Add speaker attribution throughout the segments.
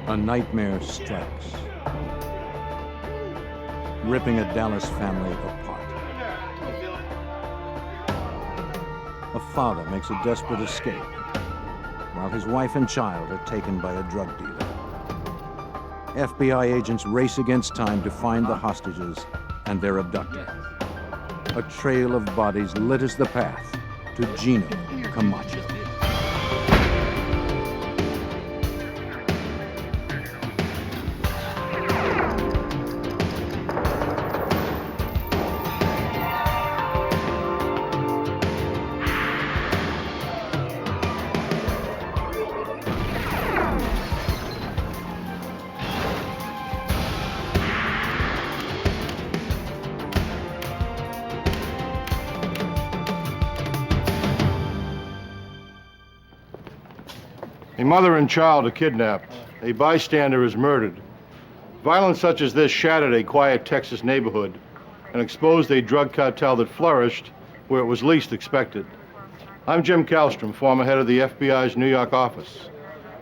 Speaker 1: A nightmare strikes, ripping a Dallas family apart. A father makes a desperate escape, while his wife and child are taken by a drug dealer. FBI agents race against time to find the hostages and their abductor. A trail of bodies litters the path to Geno Camacho.
Speaker 2: A mother and child are kidnapped. A bystander is murdered. Violence such as this shattered a quiet Texas neighborhood and exposed a drug cartel that flourished where it was least expected. I'm Jim Kallstrom, former head of the FBI's New York office.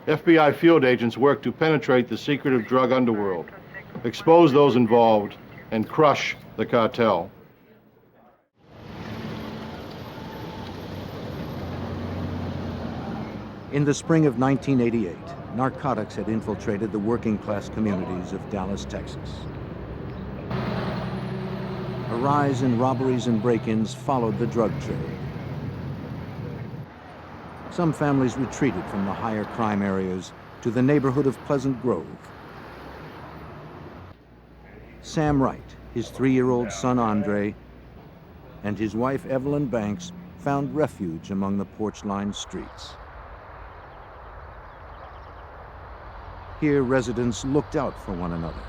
Speaker 2: FBI field agents work to penetrate the secretive drug underworld, expose those involved, and crush the cartel.
Speaker 1: In the spring of 1988, narcotics had infiltrated the working-class communities of Dallas, Texas. A rise in robberies and break-ins followed the drug trade. Some families retreated from the higher crime areas to the neighborhood of Pleasant Grove. Sam Wright, his 3-year-old son Andre, and his wife Evelyn Banks found refuge among the porch-lined streets. Here, residents looked out for one another.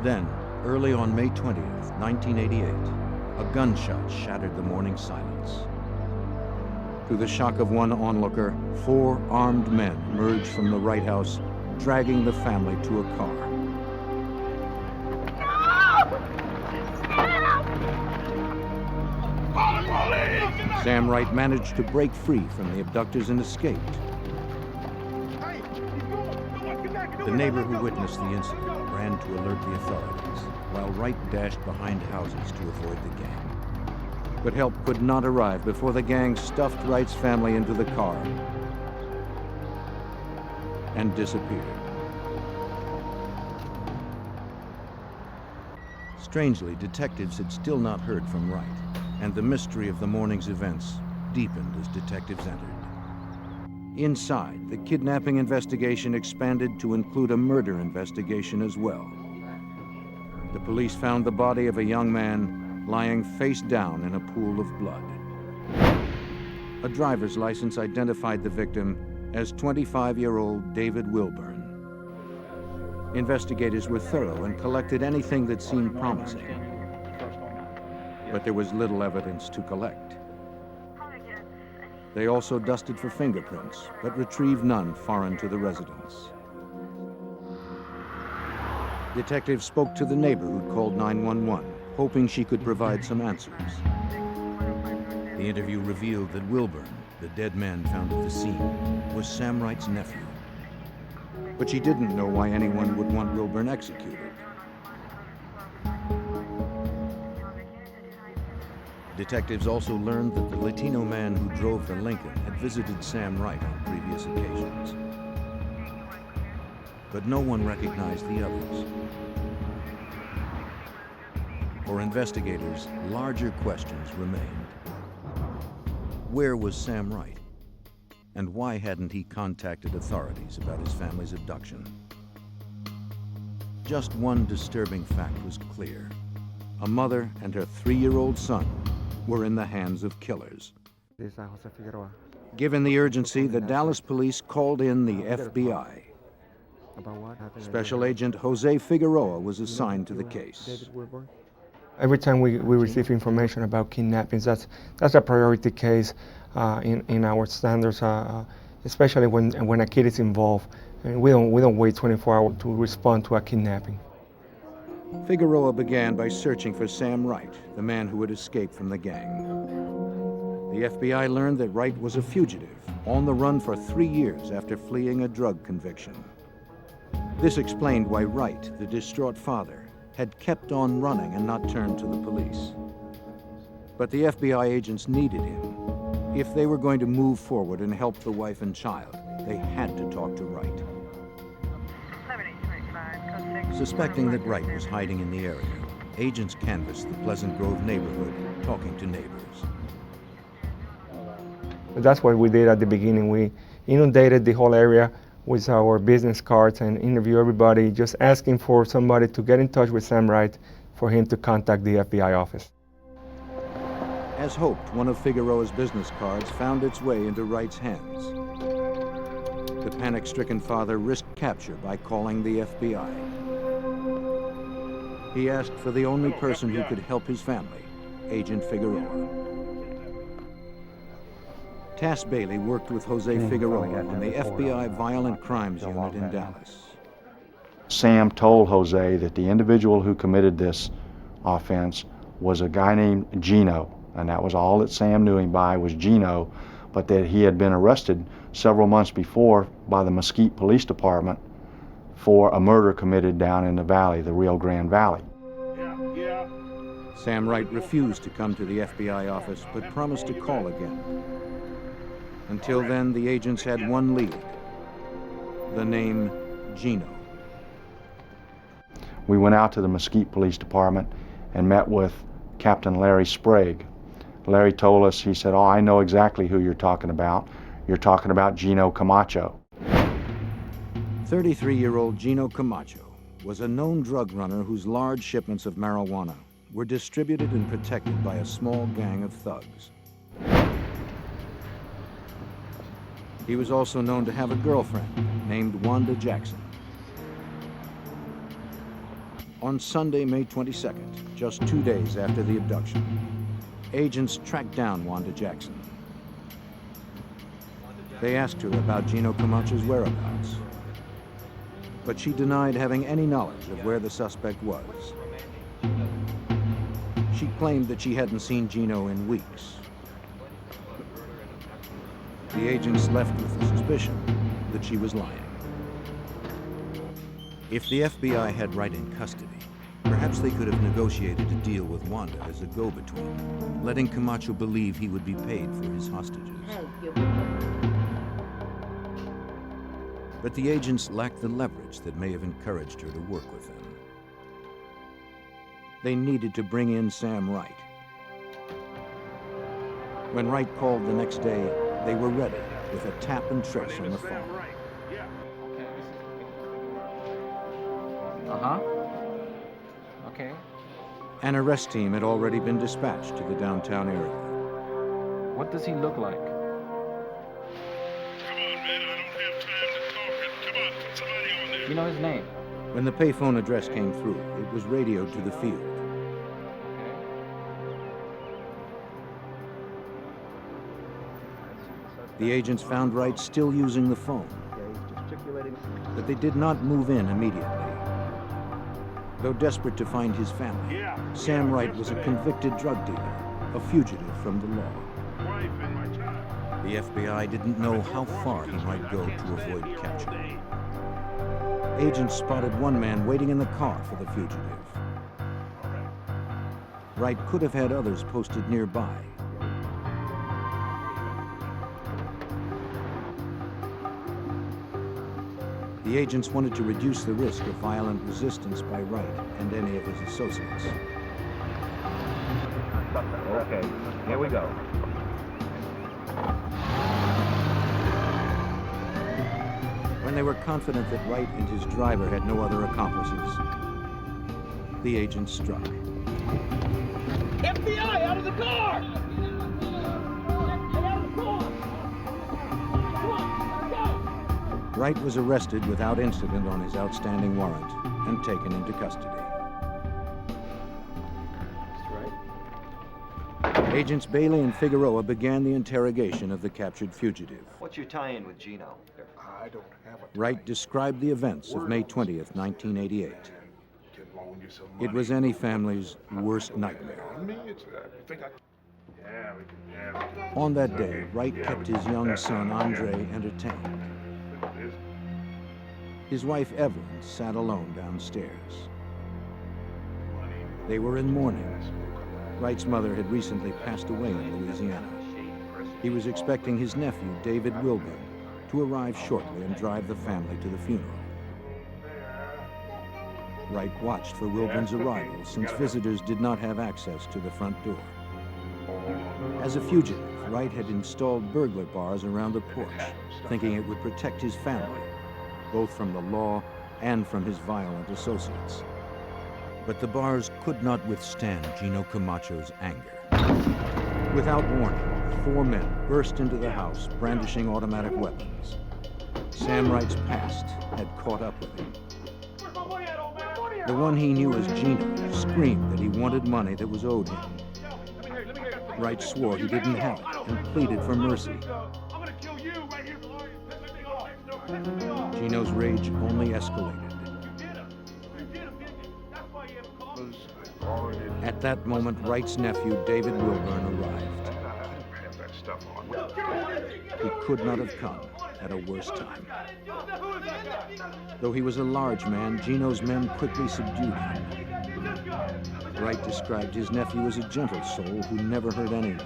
Speaker 1: Then, early on May 20th, 1988, a gunshot shattered the morning silence. To the shock of one onlooker, 4 armed men emerged from the Wright house, dragging the family to a car. Sam Wright managed to break free from the abductors and escaped. The neighbor who witnessed the incident ran to alert the authorities, while Wright dashed behind houses to avoid the gang. But help could not arrive before the gang stuffed Wright's family into the car and disappeared. Strangely, detectives had still not heard from Wright, and the mystery of the morning's events deepened as detectives entered. Inside, the kidnapping investigation expanded to include a murder investigation as well. The police found the body of a young man lying face down in a pool of blood. A driver's license identified the victim as 25-year-old David Wilburn. Investigators were thorough and collected anything that seemed promising. But there was little evidence to collect. They also dusted for fingerprints, but retrieved none foreign to the residence. Detectives spoke to the neighbor who'd called 911, hoping she could provide some answers. The interview revealed that Wilburn, the dead man found at the scene, was Sam Wright's nephew. But she didn't know why anyone would want Wilburn executed. Detectives also learned that the Latino man who drove the Lincoln had visited Sam Wright on previous occasions. But no one recognized the others. For investigators, larger questions remained. Where was Sam Wright? And why hadn't he contacted authorities about his family's abduction? Just one disturbing fact was clear. A mother and her 3-year-old son were in the hands of killers. Given the urgency, the Dallas police called in the FBI. Special Agent Jose Figueroa was assigned to the case.
Speaker 3: Every time we receive information about kidnappings, that's a priority case in our standards, especially when a kid is involved. And we don't wait 24 hours to respond to a kidnapping.
Speaker 1: Figueroa began by searching for Sam Wright, the man who had escaped from the gang. The FBI learned that Wright was a fugitive, on the run for 3 years after fleeing a drug conviction. This explained why Wright, the distraught father, had kept on running and not turned to the police. But the FBI agents needed him. If they were going to move forward and help the wife and child, they had to talk to Wright. Suspecting that Wright was hiding in the area, agents canvassed the Pleasant Grove neighborhood, talking to neighbors.
Speaker 3: That's what we did at the beginning. We inundated the whole area with our business cards and interview everybody, just asking for somebody to get in touch with Sam Wright for him to contact the FBI office.
Speaker 1: As hoped, one of Figueroa's business cards found its way into Wright's hands. The panic-stricken father risked capture by calling the FBI. He asked for the only person who could help his family, Agent Figueroa. Tass Bailey worked with Jose Figueroa on the FBI Violent Crimes Unit in Dallas.
Speaker 4: Sam told Jose that the individual who committed this offense was a guy named Geno, and that was all that Sam knew him by, was Geno, but that he had been arrested several months before by the Mesquite Police Department for a murder committed down in the valley, the Rio Grande Valley.
Speaker 1: Sam Wright refused to come to the FBI office, but promised to call again. Until then, the agents had one lead, the name Geno.
Speaker 4: We went out to the Mesquite Police Department and met with Captain Larry Sprague. Larry told us, he said, "Oh, I know exactly who you're talking about. You're talking about Geno Camacho."
Speaker 1: 33-year-old Geno Camacho was a known drug runner whose large shipments of marijuana were distributed and protected by a small gang of thugs. He was also known to have a girlfriend named Wanda Jackson. On Sunday, May 22nd, just 2 days after the abduction, agents tracked down Wanda Jackson. They asked her about Geno Camacho's whereabouts, but she denied having any knowledge of where the suspect was. She claimed that she hadn't seen Geno in weeks. The agents left with the suspicion that she was lying. If the FBI had Wright in custody, perhaps they could have negotiated a deal with Wanda as a go-between, letting Camacho believe he would be paid for his hostages. But the agents lacked the leverage that may have encouraged her to work with them. They needed to bring in Sam Wright. When Wright called the next day, they were ready with a tap and trace on the phone.
Speaker 5: Okay.
Speaker 1: An arrest team had already been dispatched to the downtown area.
Speaker 5: What does he look like?
Speaker 6: Come on, man, I don't have time to talk. Come on, put somebody on there.
Speaker 5: You know his name?
Speaker 1: When the payphone address came through, it was radioed to the field. The agents found Wright still using the phone, but they did not move in immediately. Though desperate to find his family, Sam Wright was a convicted drug dealer, a fugitive from the law. The FBI didn't know how far he might go to avoid capture. Agents spotted one man waiting in the car for the fugitive. Wright could have had others posted nearby. The agents wanted to reduce the risk of violent resistance by Wright and any of his associates.
Speaker 7: Okay, here we go.
Speaker 1: When they were confident that Wright and his driver had no other accomplices, the agents struck.
Speaker 8: FBI, out of the car! Get out of the car! Come on, let's go!
Speaker 1: Wright was arrested without incident on his outstanding warrant and taken into custody. Agents Bailey and Figueroa began the interrogation of the captured fugitive.
Speaker 7: What's your tie-in with Geno?
Speaker 2: I don't have a
Speaker 1: Wright described the events of May 20th, 1988. It was any family's worst nightmare. On that day, Wright kept his young son, Andre, entertained. His wife, Evelyn, sat alone downstairs. They were in mourning. Wright's mother had recently passed away in Louisiana. He was expecting his nephew, David Wilburn, to arrive shortly and drive the family to the funeral. Wright watched for Wilburn's arrival since visitors did not have access to the front door. As a fugitive, Wright had installed burglar bars around the porch, thinking it would protect his family, both from the law and from his violent associates. But the bars could not withstand Geno Camacho's anger. Without warning, 4 men burst into the house, brandishing automatic weapons. Sam Wright's past had caught up with him. The one he knew as Geno screamed that he wanted money that was owed him. Wright swore he didn't have it and pleaded for mercy. Geno's rage only escalated. At that moment, Wright's nephew, David Wilburn, arrived. He could not have come at a worse time. Though he was a large man, Geno's men quickly subdued him. Wright described his nephew as a gentle soul who never hurt anyone.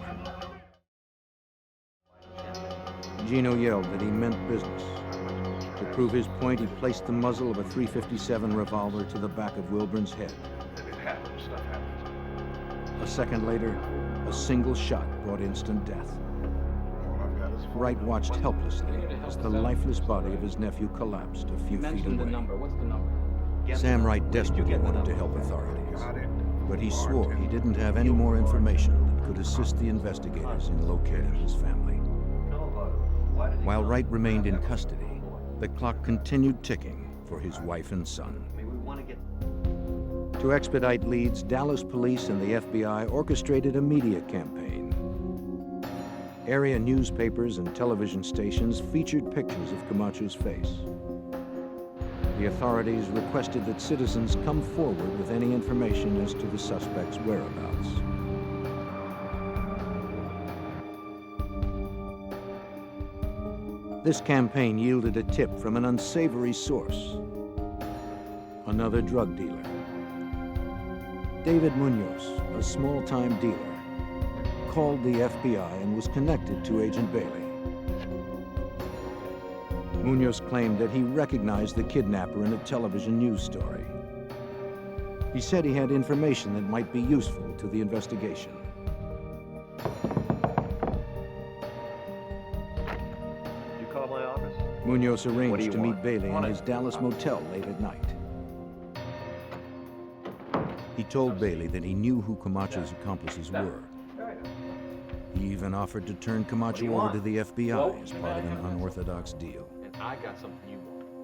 Speaker 1: Geno yelled that he meant business. To prove his point, he placed the muzzle of a .357 revolver to the back of Wilburn's head. A second later, a single shot brought instant death. Wright watched helplessly as the lifeless body of his nephew collapsed a few feet away.
Speaker 5: What's the number?
Speaker 1: Sam Wright desperately wanted to help authorities, but he swore he didn't have any more information that could assist the investigators in locating his family. While Wright remained in custody, the clock continued ticking for his wife and son. To expedite leads, Dallas police and the FBI orchestrated a media campaign. Area newspapers and television stations featured pictures of Camacho's face. The authorities requested that citizens come forward with any information as to the suspect's whereabouts. This campaign yielded a tip from an unsavory source, another drug dealer. David Munoz, a small-time dealer, called the FBI and was connected to Agent Bailey. Munoz claimed that he recognized the kidnapper in a television news story. He said he had information that might be useful to the investigation.
Speaker 7: Did you call my office?
Speaker 1: Munoz
Speaker 7: What do
Speaker 1: arranged
Speaker 7: you
Speaker 1: to meet
Speaker 7: want?
Speaker 1: Bailey in his Dallas motel late at night. He told Bailey that he knew who Camacho's accomplices were. He even offered to turn Camacho over to the FBI as part of an unorthodox deal.
Speaker 5: And I got something you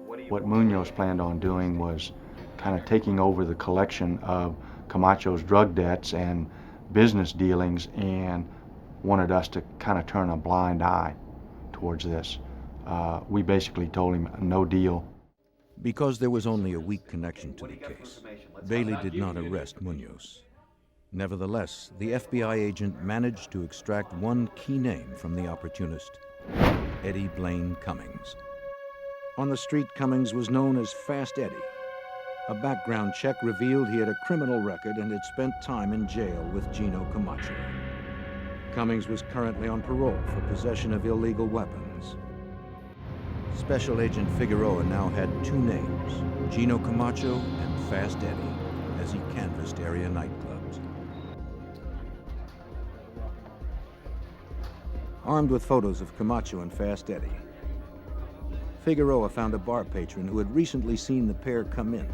Speaker 5: want.
Speaker 4: What Munoz planned on doing was kind of taking over the collection of Camacho's drug debts and business dealings, and wanted us to kind of turn a blind eye towards this. We basically told him no deal.
Speaker 1: Because there was only a weak connection to the case, Bailey did not arrest Munoz. Nevertheless, the FBI agent managed to extract one key name from the opportunist, Eddie Blaine Cummings. On the street, Cummings was known as Fast Eddie. A background check revealed he had a criminal record and had spent time in jail with Geno Camacho. Cummings was currently on parole for possession of illegal weapons. Special Agent Figueroa now had 2 names, Geno Camacho and Fast Eddie, as he canvassed area nightclubs. Armed with photos of Camacho and Fast Eddie, Figueroa found a bar patron who had recently seen the pair come in.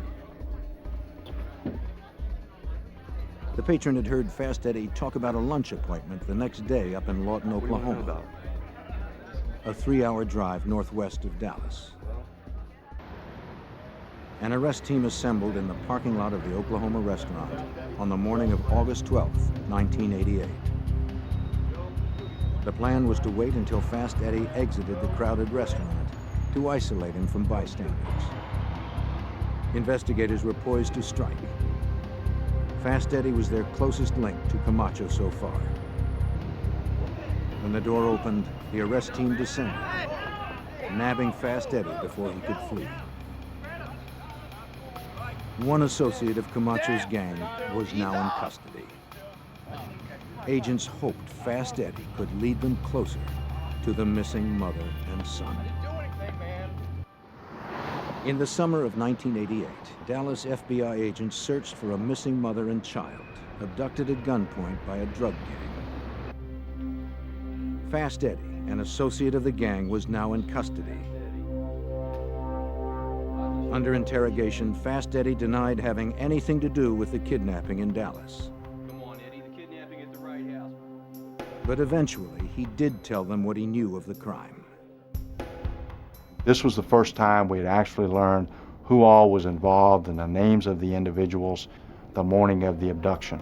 Speaker 1: The patron had heard Fast Eddie talk about a lunch appointment the next day up in Lawton, Oklahoma, a 3-hour drive northwest of Dallas. An arrest team assembled in the parking lot of the Oklahoma restaurant on the morning of August 12, 1988. The plan was to wait until Fast Eddie exited the crowded restaurant to isolate him from bystanders. Investigators were poised to strike. Fast Eddie was their closest link to Camacho so far. When the door opened, the arrest team descended, nabbing Fast Eddie before he could flee. One associate of Camacho's gang was now in custody. Agents hoped Fast Eddie could lead them closer to the missing mother and son. In the summer of 1988, Dallas FBI agents searched for a missing mother and child, abducted at gunpoint by a drug gang. Fast Eddie, an associate of the gang, was now in custody. Under interrogation, Fast Eddie denied having anything to do with the kidnapping in Dallas.
Speaker 5: Come on, Eddie, the kidnapping at the Wright house.
Speaker 1: But eventually, he did tell them what he knew of the crime.
Speaker 4: This was the first time we had actually learned who all was involved and the names of the individuals the morning of the abduction.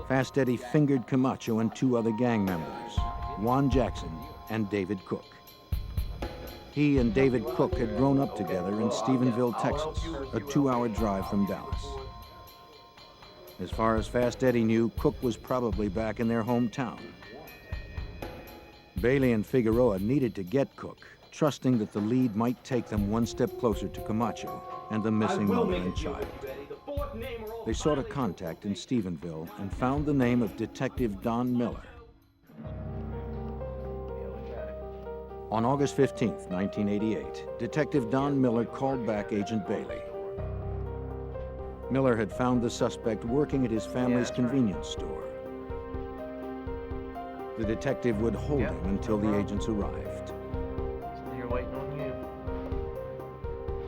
Speaker 1: Fast Eddie fingered Camacho and 2 other gang members, Juan Jackson and David Cook. He and David Cook had grown up together in Stephenville, Texas, a 2-hour drive from Dallas. As far as Fast Eddie knew, Cook was probably back in their hometown. Bailey and Figueroa needed to get Cook, trusting that the lead might take them one step closer to Camacho and the missing mother and child. They sought a contact in Stephenville and found the name of Detective Don Miller. On August 15, 1988, Detective Don Miller called back Agent Bailey. Miller had found the suspect working at his family's convenience store. The detective would hold him until the agents arrived.
Speaker 7: Here waiting on you.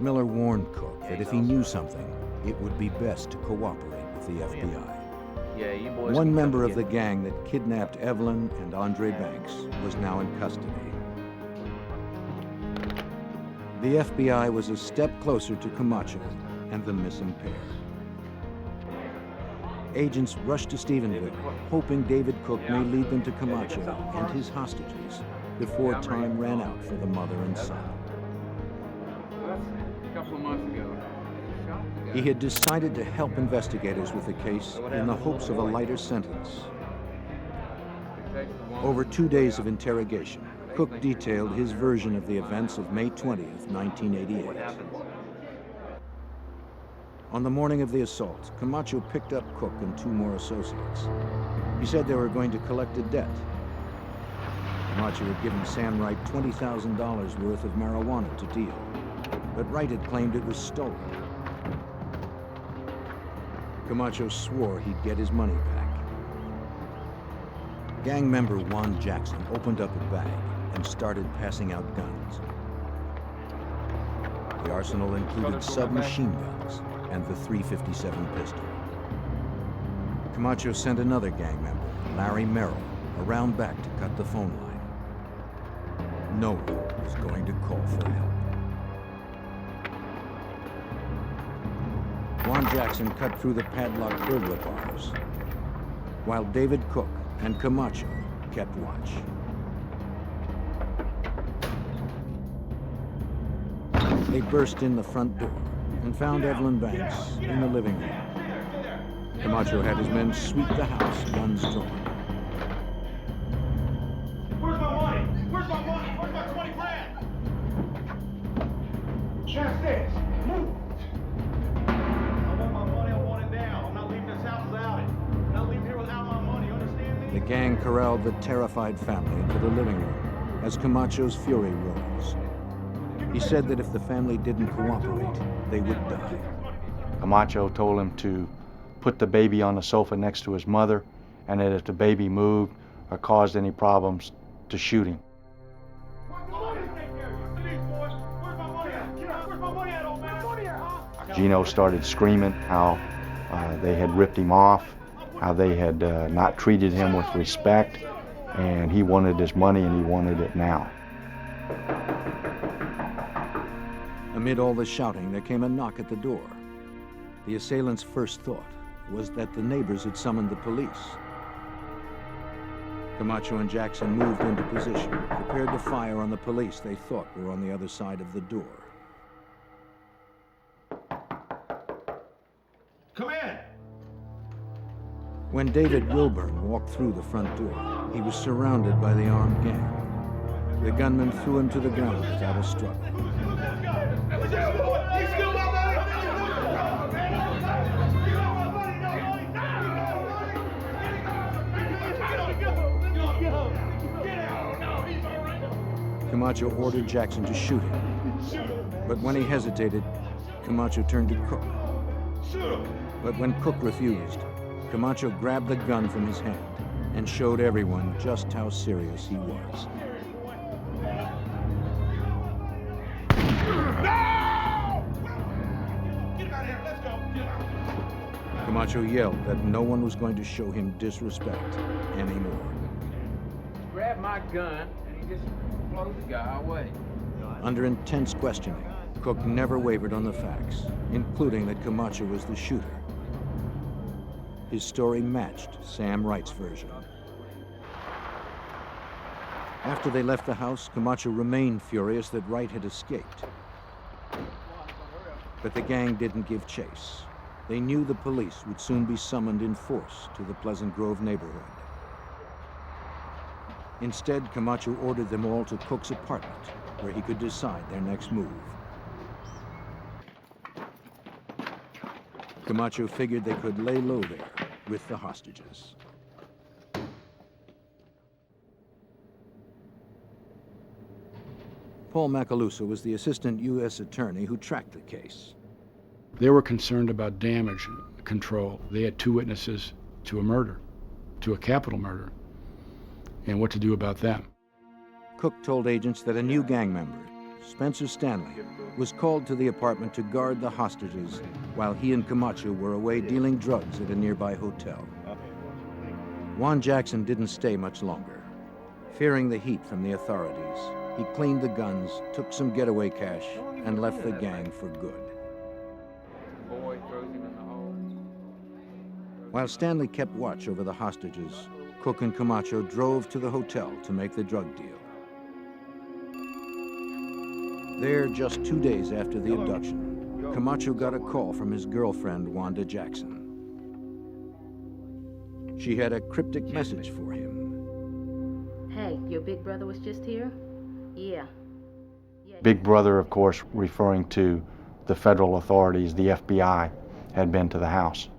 Speaker 1: Miller warned Cook that if he knew something, it would be best to cooperate with the FBI.
Speaker 7: Yeah, you boys.
Speaker 1: One
Speaker 7: can
Speaker 1: member
Speaker 7: come
Speaker 1: of the
Speaker 7: get
Speaker 1: gang that kidnapped Evelyn and Andre Banks was now in custody. The FBI was a step closer to Camacho and the missing pair. Agents rushed to Stephenville, hoping David Cook may lead them to Camacho and his hostages before time ran out for the mother and son.
Speaker 5: A couple of months ago.
Speaker 1: He had decided to help investigators with the case in the hopes of a lighter sentence. Over 2 days of interrogation, Cook detailed his version of the events of May 20th, 1988. On the morning of the assault, Camacho picked up Cook and 2 more associates. He said they were going to collect a debt. Camacho had given Sam Wright $20,000 worth of marijuana to deal, but Wright had claimed it was stolen. Camacho swore he'd get his money back. Gang member Juan Jackson opened up a bag and started passing out guns. The arsenal included submachine guns and the .357 pistol. Camacho sent another gang member, Larry Merrill, around back to cut the phone line. No one was going to call for help. Juan Jackson cut through the padlocked burglar bars, while David Cook and Camacho kept watch. They burst in the front door and found Evelyn Banks in the living room. Camacho had his men sweep the house, guns drawn.
Speaker 6: Where's my money? Where's my money? Where's my 20 grand? Downstairs. Move. I want my money. I want it now. I'm not leaving this house without it. I'm not leaving here without my money. You understand me?
Speaker 1: The gang corralled the terrified family into the living room as Camacho's fury rose. He said that if the family didn't cooperate, they would die.
Speaker 4: Camacho told him to put the baby on the sofa next to his mother, and that if the baby moved or caused any problems, to shoot him. Geno started screaming how they had ripped him off, how they had not treated him with respect, and he wanted his money and he wanted it now.
Speaker 1: Amid all the shouting, there came a knock at the door. The assailants' first thought was that the neighbors had summoned the police. Camacho and Jackson moved into position, prepared to fire on the police they thought were on the other side of the door.
Speaker 6: Come in.
Speaker 1: When David Wilburn walked through the front door, he was surrounded by the armed gang. The gunman threw him to the ground without a struggle. Camacho ordered Jackson to shoot him. But when he hesitated, Camacho turned to Cook. But when Cook refused, Camacho grabbed the gun from his hand and showed everyone just how serious he was. Camacho yelled that no one was going to show him disrespect anymore.
Speaker 5: Grabbed my gun and he just blows the guy away.
Speaker 1: Under intense questioning, Cook never wavered on the facts, including that Camacho was the shooter. His story matched Sam Wright's version. After they left the house, Camacho remained furious that Wright had escaped. But the gang didn't give chase. They knew the police would soon be summoned in force to the Pleasant Grove neighborhood. Instead, Camacho ordered them all to Cook's apartment, where he could decide their next move. Camacho figured they could lay low there with the hostages. Paul Macaluso was the assistant U.S. attorney who tracked the case.
Speaker 9: They were concerned about damage control. They had 2 witnesses to a murder, to a capital murder, and what to do about them.
Speaker 1: Cook told agents that a new gang member, Spencer Stanley, was called to the apartment to guard the hostages while he and Camacho were away dealing drugs at a nearby hotel. Juan Jackson didn't stay much longer. Fearing the heat from the authorities, he cleaned the guns, took some getaway cash, and left the gang for good.
Speaker 5: Boy throws him in the hole.
Speaker 1: While Stanley kept watch over the hostages, Cook and Camacho drove to the hotel to make the drug deal. There, just 2 days after the abduction, Camacho got a call from his girlfriend, Wanda Jackson. She had a cryptic message for him.
Speaker 10: Hey, your big brother was just here? Yeah.
Speaker 4: Big Brother, of course, referring to the federal authorities, the FBI, had been to the house.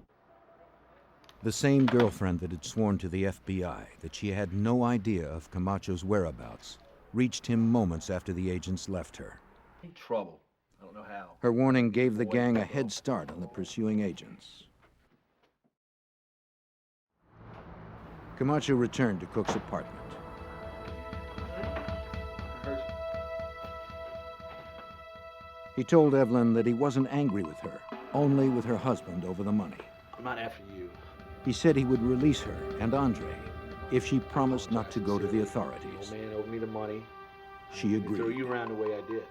Speaker 1: The same girlfriend that had sworn to the FBI that she had no idea of Camacho's whereabouts reached him moments after the agents left her.
Speaker 7: In trouble. I don't know how.
Speaker 1: Her warning gave the gang a head start on the pursuing agents. Camacho returned to Cook's apartment. He told Evelyn that he wasn't angry with her, only with her husband over the money.
Speaker 7: I'm not after you.
Speaker 1: He said he would release her and Andre if she promised not to go to the authorities.
Speaker 7: Old man owed me the money.
Speaker 1: She
Speaker 7: Throw
Speaker 1: agreed.
Speaker 7: you around the way I did.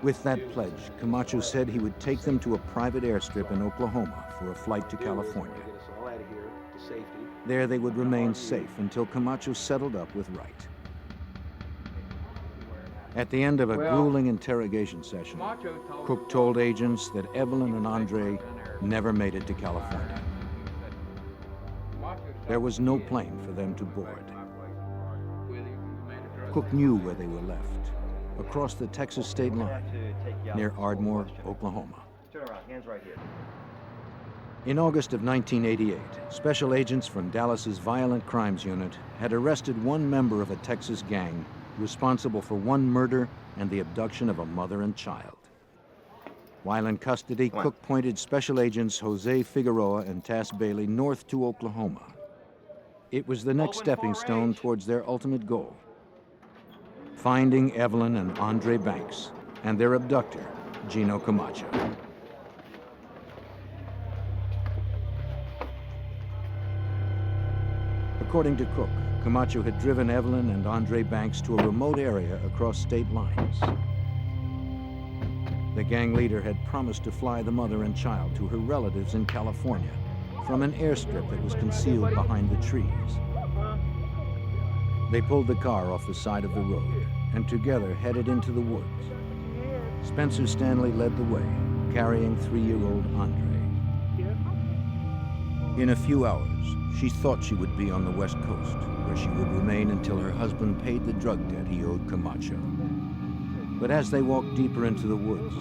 Speaker 1: With that pledge, Camacho said he would take them to a private airstrip in Oklahoma for a flight to California.
Speaker 7: Get us all out of here to safety.
Speaker 1: There they would remain safe until Camacho settled up with Wright. At the end of a grueling interrogation session, Cook told agents that Evelyn and Andre never made it to California. There was no plane for them to board. Cook knew where they were left, across the Texas state line, near Ardmore, Oklahoma.
Speaker 6: Turn around, hands right here.
Speaker 1: In August of 1988, special agents from Dallas's Violent Crimes Unit had arrested one member of a Texas gang responsible for one murder and the abduction of a mother and child. While in custody, Cook pointed special agents Jose Figueroa and Tass Bailey north to Oklahoma. It was the next stepping stone towards their ultimate goal: finding Evelyn and Andre Banks and their abductor, Geno Camacho. According to Cook, Camacho had driven Evelyn and Andre Banks to a remote area across state lines. The gang leader had promised to fly the mother and child to her relatives in California from an airstrip that was concealed behind the trees. They pulled the car off the side of the road and together headed into the woods. Spencer Stanley led the way, carrying 3-year-old Andre. In a few hours, she thought she would be on the West Coast, where she would remain until her husband paid the drug debt he owed Camacho. But as they walked deeper into the woods,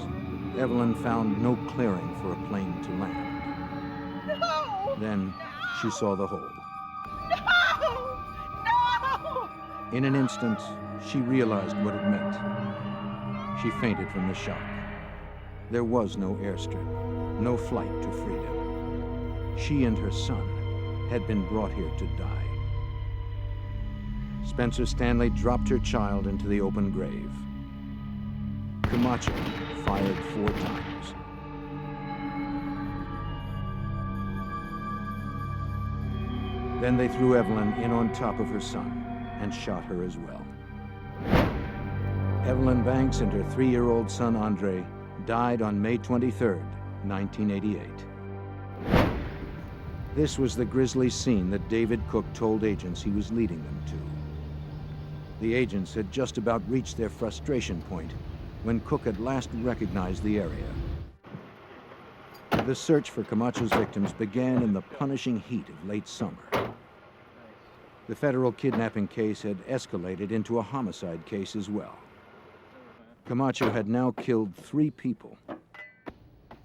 Speaker 1: Evelyn found no clearing for a plane to land.
Speaker 8: No!
Speaker 1: Then she saw the hole.
Speaker 8: No! No!
Speaker 1: In an instant, she realized what it meant. She fainted from the shock. There was no airstrip, no flight to freedom. She and her son had been brought here to die. Spencer Stanley dropped her child into the open grave. Camacho fired 4 times. Then they threw Evelyn in on top of her son and shot her as well. Evelyn Banks and her 3-year-old son Andre died on May 23, 1988. This was the grisly scene that David Cook told agents he was leading them to. The agents had just about reached their frustration point when Cook at last recognized the area. The search for Camacho's victims began in the punishing heat of late summer. The federal kidnapping case had escalated into a homicide case as well. Camacho had now killed 3 people.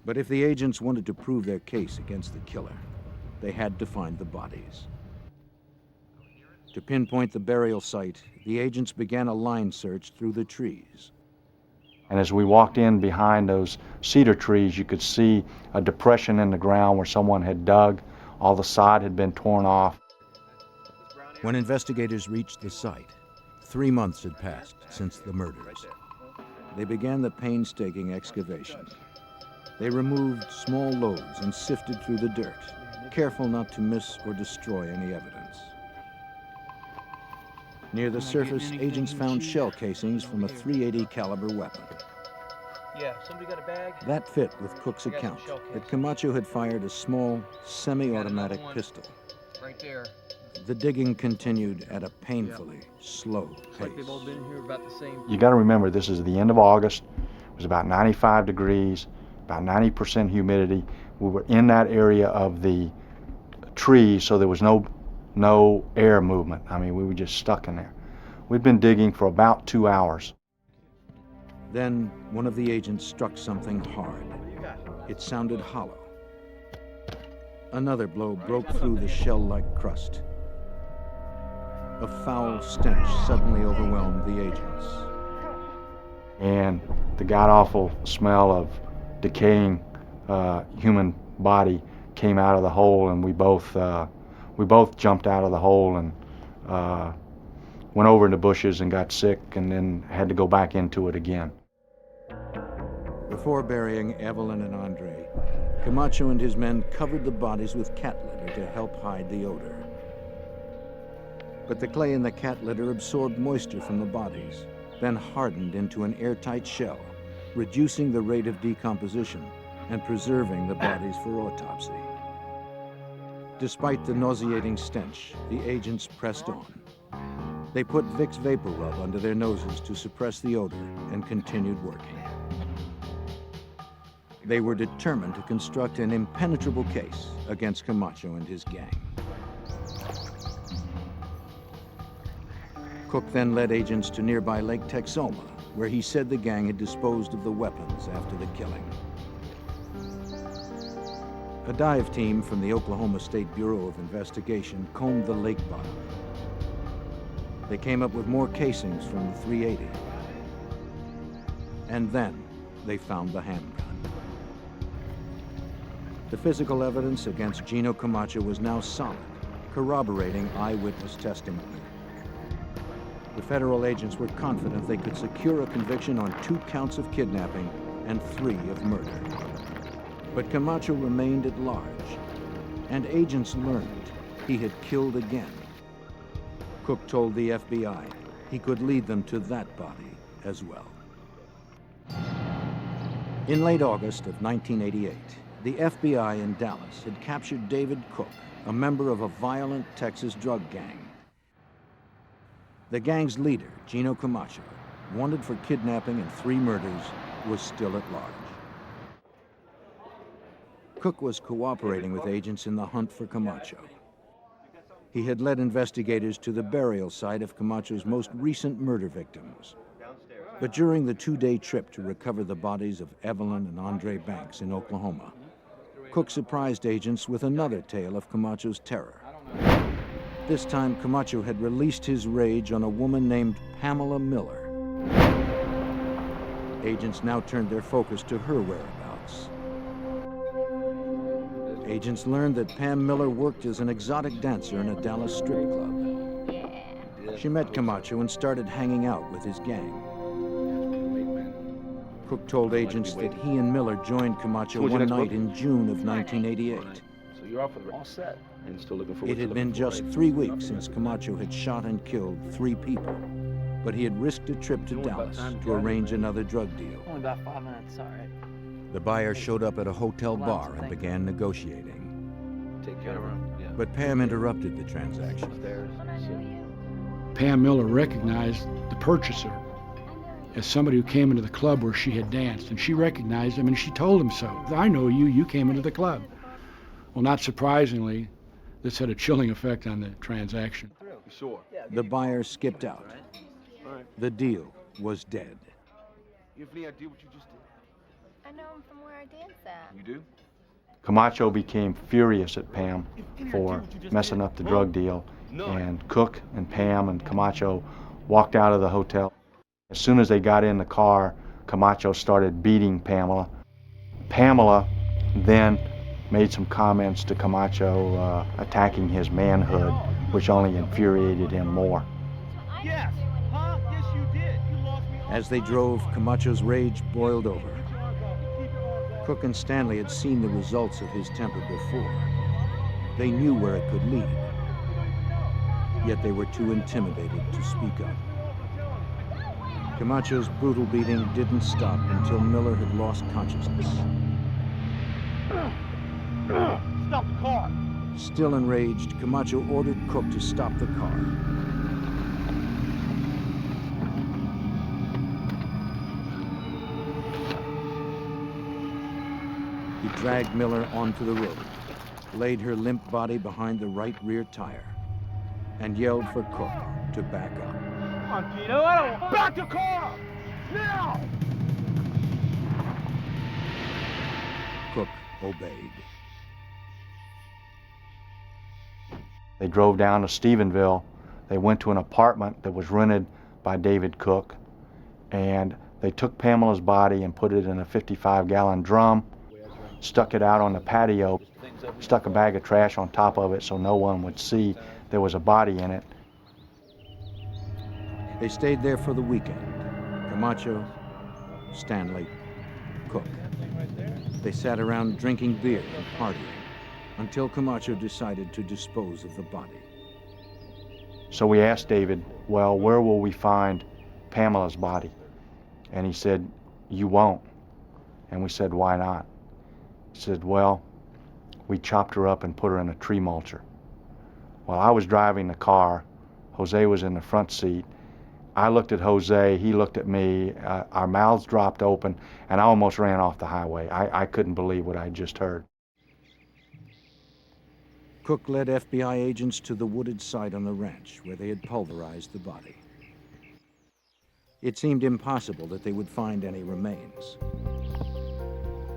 Speaker 1: But if the agents wanted to prove their case against the killer, they had to find the bodies. To pinpoint the burial site, the agents began a line search through the trees.
Speaker 4: And as we walked in behind those cedar trees, you could see a depression in the ground where someone had dug. All the sod had been torn off.
Speaker 1: When investigators reached the site, 3 months had passed since the murders. They began the painstaking excavation. They removed small loads and sifted through the dirt, careful not to miss or destroy any evidence. Near the surface, agents found shell casings from a .380 caliber weapon.
Speaker 7: Yeah, somebody got a bag?
Speaker 1: That fit with Cook's account that Camacho had fired a small, semi-automatic pistol.
Speaker 5: Right there.
Speaker 1: The digging continued at a painfully slow
Speaker 5: Looks like they've all
Speaker 1: pace.
Speaker 5: been here about the same.
Speaker 4: You got to remember, this is the end of August. It was about 95 degrees, about 90% humidity. We were in that area of the trees, so there was no air movement. I mean, we were just stuck in there. We'd been digging for about 2 hours.
Speaker 1: Then one of the agents struck something hard. It sounded hollow. Another blow broke through the shell-like crust. A foul stench suddenly overwhelmed the agents.
Speaker 4: And the god-awful smell of decaying human body came out of the hole, and we both jumped out of the hole and went over in the bushes and got sick, and then had to go back into it again.
Speaker 1: Before burying Evelyn and Andre, Camacho and his men covered the bodies with cat litter to help hide the odor. But the clay in the cat litter absorbed moisture from the bodies, then hardened into an airtight shell, reducing the rate of decomposition and preserving the bodies for autopsy. Despite the nauseating stench, the agents pressed on. They put Vicks vapor rub under their noses to suppress the odor and continued working. They were determined to construct an impenetrable case against Camacho and his gang. Cook then led agents to nearby Lake Texoma, where he said the gang had disposed of the weapons after the killing. A dive team from the Oklahoma State Bureau of Investigation combed the lake bottom. They came up with more casings from the .380. And then they found the handgun. The physical evidence against Geno Camacho was now solid, corroborating eyewitness testimony. The federal agents were confident they could secure a conviction on 2 counts of kidnapping and 3 of murder. But Camacho remained at large, and agents learned he had killed again. Cook told the FBI he could lead them to that body as well. In late August of 1988, the FBI in Dallas had captured David Cook, a member of a violent Texas drug gang. The gang's leader, Geno Camacho, wanted for kidnapping and 3 murders, was still at large. Cook was cooperating with agents in the hunt for Camacho. He had led investigators to the burial site of Camacho's most recent murder victims. But during the two-day trip to recover the bodies of Evelyn and Andre Banks in Oklahoma, Cook surprised agents with another tale of Camacho's terror. This time, Camacho had released his rage on a woman named Pamela Miller. Agents now turned their focus to her whereabouts. Agents learned that Pam Miller worked as an exotic dancer in a Dallas strip club. She met Camacho and started hanging out with his gang. Cook told agents that he and Miller joined Camacho one night in June of 1988.
Speaker 5: So you're off for the all set and still looking for.
Speaker 1: It had been just 3 weeks since Camacho had shot and killed 3 people, but he had risked a trip to Dallas to arrange another drug deal.
Speaker 7: Only about 5 minutes, all right.
Speaker 1: The buyer showed up at a hotel bar and began negotiating.
Speaker 5: Take care of him. Yeah.
Speaker 1: But Pam interrupted the transaction.
Speaker 9: Pam Miller recognized the purchaser as somebody who came into the club where she had danced, and she recognized him and she told him so. I know you, you came into the club. Well, not surprisingly, this had a chilling effect on the transaction.
Speaker 5: Sure.
Speaker 1: The buyer skipped out. The deal was dead.
Speaker 5: You have any idea what you just did?
Speaker 11: I know him from where I dance at.
Speaker 5: You do?
Speaker 4: Camacho became furious at Pam for messing up the drug deal, and Cook and Pam and Camacho walked out of the hotel. As soon as they got in the car, Camacho started beating Pamela. Pamela then made some comments to Camacho attacking his manhood, which only infuriated him more.
Speaker 6: Yes. Huh? Yes, you did. You lost me.
Speaker 1: As they drove, Camacho's rage boiled over. Cook and Stanley had seen the results of his temper before. They knew where it could lead, yet they were too intimidated to speak up. Camacho's brutal beating didn't stop until Miller had lost consciousness.
Speaker 6: Stop the car.
Speaker 1: Still enraged, Camacho ordered Cook to stop the car. He dragged Miller onto the road, laid her limp body behind the right rear tire, and yelled for Cook to back up.
Speaker 6: Come on, Geno. I don't. Back the car! Now!
Speaker 1: Cook obeyed.
Speaker 4: They drove down to Stephenville. They went to an apartment that was rented by David Cook, and they took Pamela's body and put it in a 55-gallon drum, stuck it out on the patio, stuck a bag of trash on top of it so no one would see there was a body in it.
Speaker 1: They stayed there for the weekend. Camacho, Stanley, Cook. They sat around drinking beer and partying until Camacho decided to dispose of the body.
Speaker 4: So we asked David, well, where will we find Pamela's body? And he said, you won't. And we said, why not? He said, well, we chopped her up and put her in a tree mulcher. While I was driving the car, Jose was in the front seat. I looked at Jose, he looked at me, our mouths dropped open, and I almost ran off the highway. I couldn't believe what I just heard.
Speaker 1: Cook led FBI agents to the wooded site on the ranch where they had pulverized the body. It seemed impossible that they would find any remains.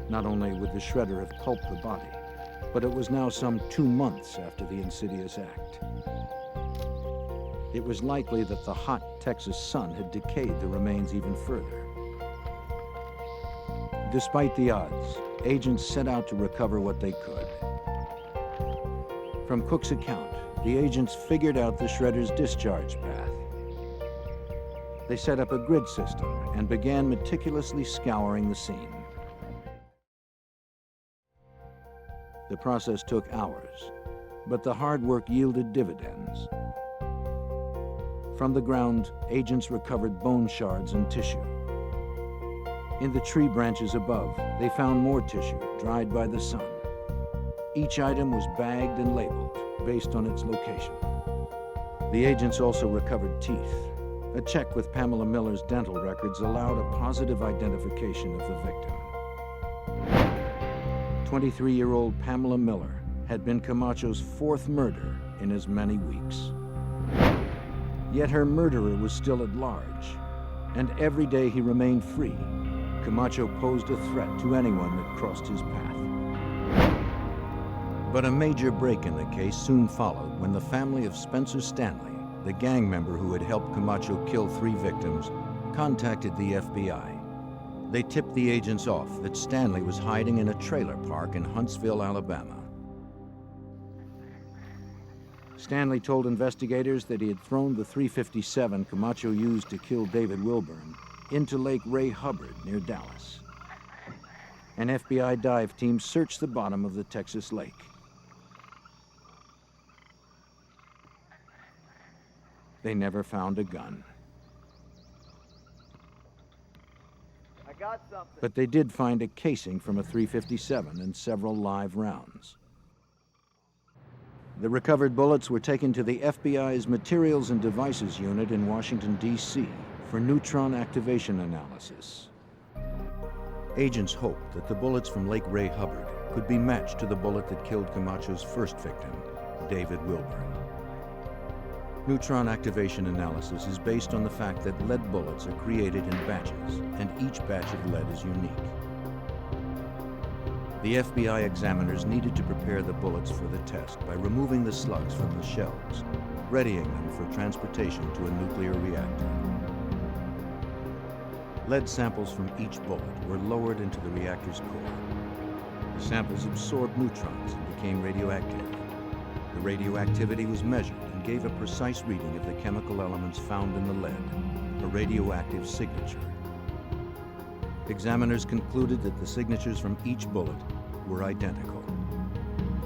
Speaker 1: Not only would the shredder have pulped the body, but it was now some 2 months after the insidious act. It was likely that the hot Texas sun had decayed the remains even further. Despite the odds, agents set out to recover what they could. From Cook's account, the agents figured out the shredder's discharge path. They set up a grid system and began meticulously scouring the scene. The process took hours, but the hard work yielded dividends. From the ground, agents recovered bone shards and tissue. In the tree branches above, they found more tissue, dried by the sun. Each item was bagged and labeled based on its location. The agents also recovered teeth. A check with Pamela Miller's dental records allowed a positive identification of the victim. 23-year-old Pamela Miller had been Camacho's fourth murder in as many weeks. Yet her murderer was still at large, and every day he remained free, Camacho posed a threat to anyone that crossed his path. But a major break in the case soon followed when the family of Spencer Stanley, the gang member who had helped Camacho kill 3 victims, contacted the FBI. They tipped the agents off that Stanley was hiding in a trailer park in Huntsville, Alabama. Stanley told investigators that he had thrown the .357 Camacho used to kill David Wilburn into Lake Ray Hubbard near Dallas. An FBI dive team searched the bottom of the Texas lake. They never found a gun.
Speaker 6: I got something.
Speaker 1: But they did find a casing from a .357 and several live rounds. The recovered bullets were taken to the FBI's Materials and Devices Unit in Washington, D.C. for neutron activation analysis. Agents hoped that the bullets from Lake Ray Hubbard could be matched to the bullet that killed Camacho's first victim, David Wilburn. Neutron activation analysis is based on the fact that lead bullets are created in batches, and each batch of lead is unique. The FBI examiners needed to prepare the bullets for the test by removing the slugs from the shells, readying them for transportation to a nuclear reactor. Lead samples from each bullet were lowered into the reactor's core. The samples absorbed neutrons and became radioactive. The radioactivity was measured and gave a precise reading of the chemical elements found in the lead, a radioactive signature. Examiners concluded that the signatures from each bullet were identical.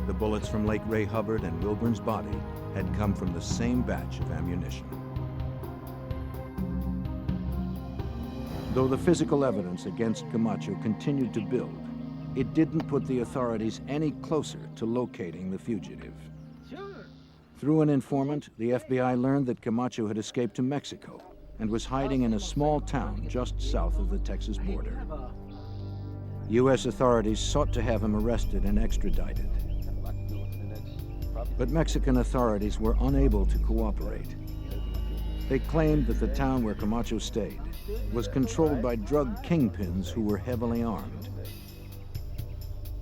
Speaker 1: The bullets from Lake Ray Hubbard and Wilburn's body had come from the same batch of ammunition. Though the physical evidence against Camacho continued to build, it didn't put the authorities any closer to locating the fugitive. Through an informant, the FBI learned that Camacho had escaped to Mexico and was hiding in a small town just south of the Texas border. U.S. authorities sought to have him arrested and extradited. But Mexican authorities were unable to cooperate. They claimed that the town where Camacho stayed was controlled by drug kingpins who were heavily armed.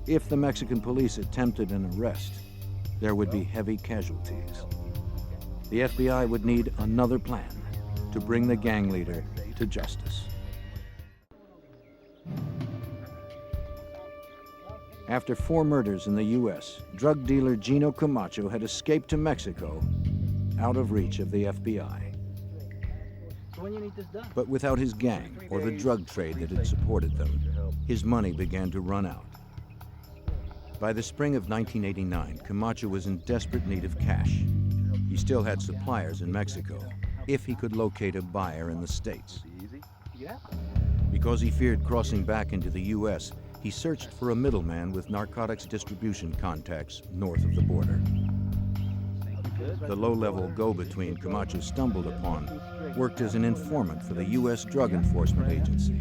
Speaker 1: If the Mexican police attempted an arrest, there would be heavy casualties. The FBI would need another plan to bring the gang leader to justice. After 4 murders in the U.S., drug dealer Geno Camacho had escaped to Mexico, out of reach of the FBI. But without his gang or the drug trade that had supported them, his money began to run out. By the spring of 1989, Camacho was in desperate need of cash. He still had suppliers in Mexico, if he could locate a buyer in the States. Because he feared crossing back into the U.S., he searched for a middleman with narcotics distribution contacts north of the border. The low-level go-between Camacho stumbled upon worked as an informant for the U.S. Drug Enforcement Agency.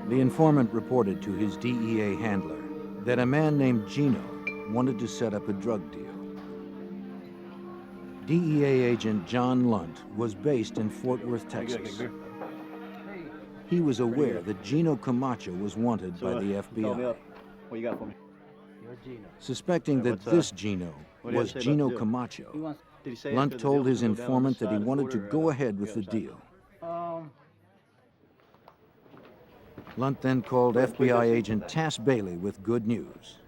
Speaker 1: The informant reported to his DEA handler that a man named Geno wanted to set up a drug deal. DEA agent John Lunt was based in Fort Worth, Texas. He was aware that Geno Camacho was wanted by the FBI.
Speaker 6: What you got for me?
Speaker 1: Suspecting that this Geno was Geno Camacho, Lunt told his informant that he wanted to go ahead with the deal. Lunt then called FBI agent Tass Bailey with good news.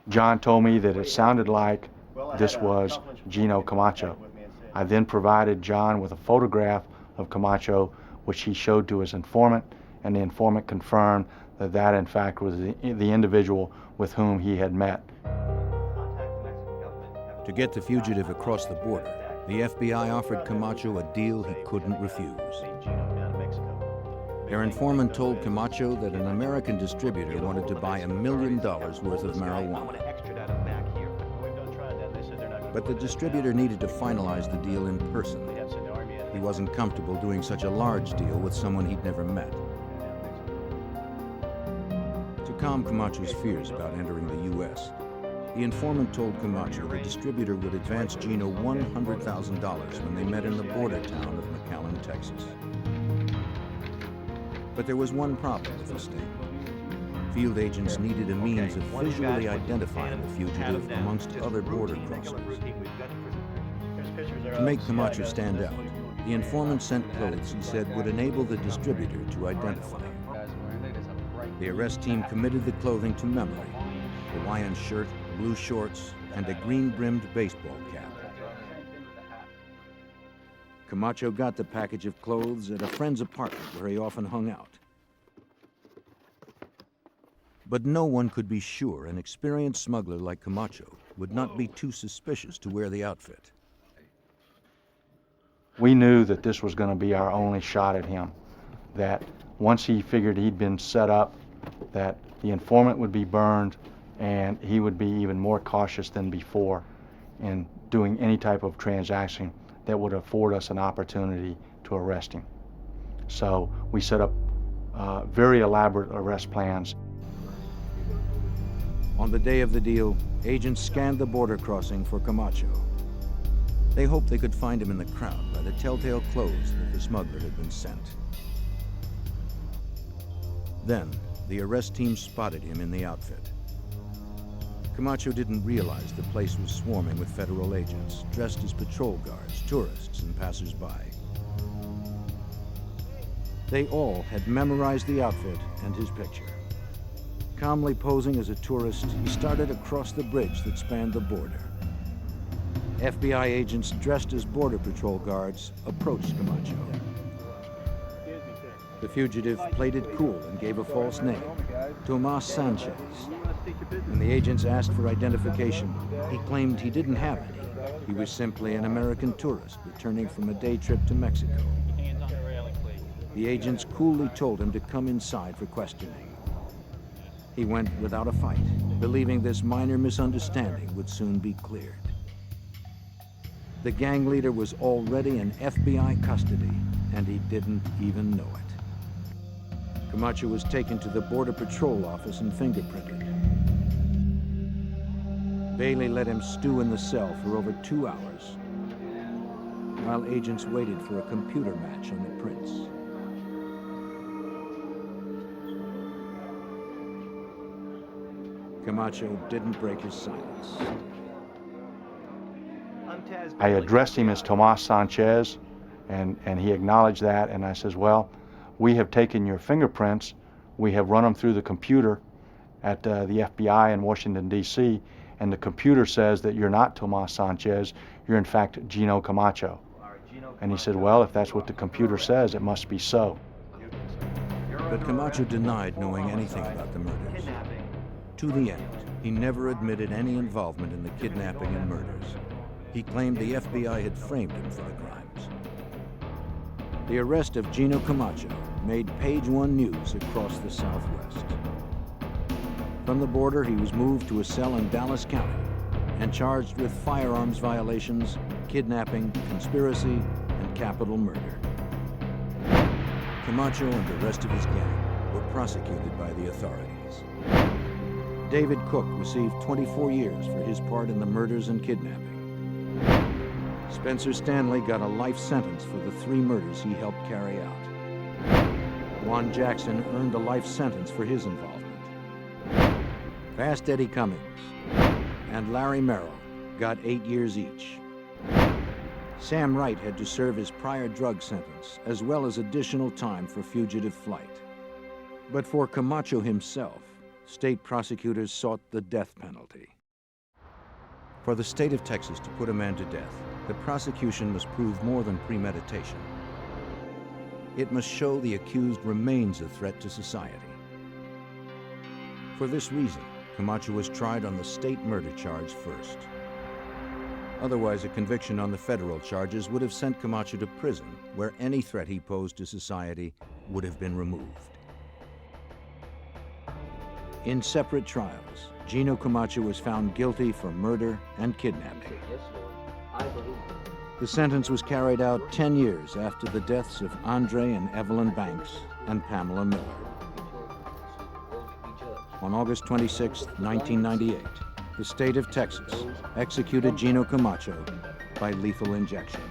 Speaker 4: John told me that it sounded like this was Geno Camacho. I then provided John with a photograph of Camacho, which he showed to his informant, and the informant confirmed that that in fact was the individual with whom he had met.
Speaker 1: To get the fugitive across the border, the FBI offered Camacho a deal he couldn't refuse. Their informant told Camacho that an American distributor wanted to buy $1 million worth of marijuana. But the distributor needed to finalize the deal in person. He wasn't comfortable doing such a large deal with someone he'd never met. To calm Camacho's fears about entering the U.S., the informant told Camacho the distributor would advance Geno $100,000 when they met in the border town of McAllen, Texas. But there was one problem with the sting. Field agents needed a means of visually identifying the fugitive amongst other border crossers. To make Camacho stand out, the informant sent clothes he said would enable the distributor to identify him. The arrest team committed the clothing to memory: Hawaiian shirt, blue shorts, and a green-brimmed baseball cap. Camacho got the package of clothes at a friend's apartment where he often hung out. But no one could be sure an experienced smuggler like Camacho would not be too suspicious to wear the outfit.
Speaker 4: We knew that this was going to be our only shot at him, that once he figured he'd been set up, that the informant would be burned and he would be even more cautious than before in doing any type of transaction that would afford us an opportunity to arrest him. So we set up very elaborate arrest plans.
Speaker 1: On the day of the deal, agents scanned the border crossing for Camacho. They hoped they could find him in the crowd by the telltale clothes that the smuggler had been sent. Then, the arrest team spotted him in the outfit. Camacho didn't realize the place was swarming with federal agents, dressed as patrol guards, tourists, and passers-by. They all had memorized the outfit and his picture. Calmly posing as a tourist, he started across the bridge that spanned the border. FBI agents dressed as Border Patrol guards approached Camacho. The fugitive played it cool and gave a false name, Tomas Sanchez. When the agents asked for identification, he claimed he didn't have any. He was simply an American tourist returning from a day trip to Mexico. The agents coolly told him to come inside for questioning. He went without a fight, believing this minor misunderstanding would soon be cleared. The gang leader was already in FBI custody, and he didn't even know it. Camacho was taken to the Border Patrol office and fingerprinted. Bailey let him stew in the cell for over 2 hours, while agents waited for a computer match on the prints. Camacho didn't break his silence.
Speaker 4: I addressed him as Tomas Sanchez, and he acknowledged that, and I says, well, we have taken your fingerprints, we have run them through the computer at the FBI in Washington, D.C., and the computer says that you're not Tomas Sanchez, you're in fact Geno Camacho. And he said, well, if that's what the computer says, it must be so.
Speaker 1: But Camacho denied knowing anything about the murders. To the end, he never admitted any involvement in the kidnapping and murders. He claimed the FBI had framed him for the crimes. The arrest of Geno Camacho made page 1 news across the Southwest. From the border, he was moved to a cell in Dallas County and charged with firearms violations, kidnapping, conspiracy, and capital murder. Camacho and the rest of his gang were prosecuted by the authorities. David Cook received 24 years for his part in the murders and kidnapping. Spencer Stanley got a life sentence for the 3 murders he helped carry out. Juan Jackson earned a life sentence for his involvement. Fast Eddie Cummings and Larry Merrill got 8 years each. Sam Wright had to serve his prior drug sentence, as well as additional time for fugitive flight. But for Camacho himself, state prosecutors sought the death penalty. For the state of Texas to put a man to death, the prosecution must prove more than premeditation. It must show the accused remains a threat to society. For this reason, Camacho was tried on the state murder charge first. Otherwise, a conviction on the federal charges would have sent Camacho to prison, where any threat he posed to society would have been removed. In separate trials, Geno Camacho was found guilty for murder and kidnapping. The sentence was carried out 10 years after the deaths of Andre and Evelyn Banks and Pamela Miller. On August 26, 1998, the state of Texas executed Geno Camacho by lethal injection.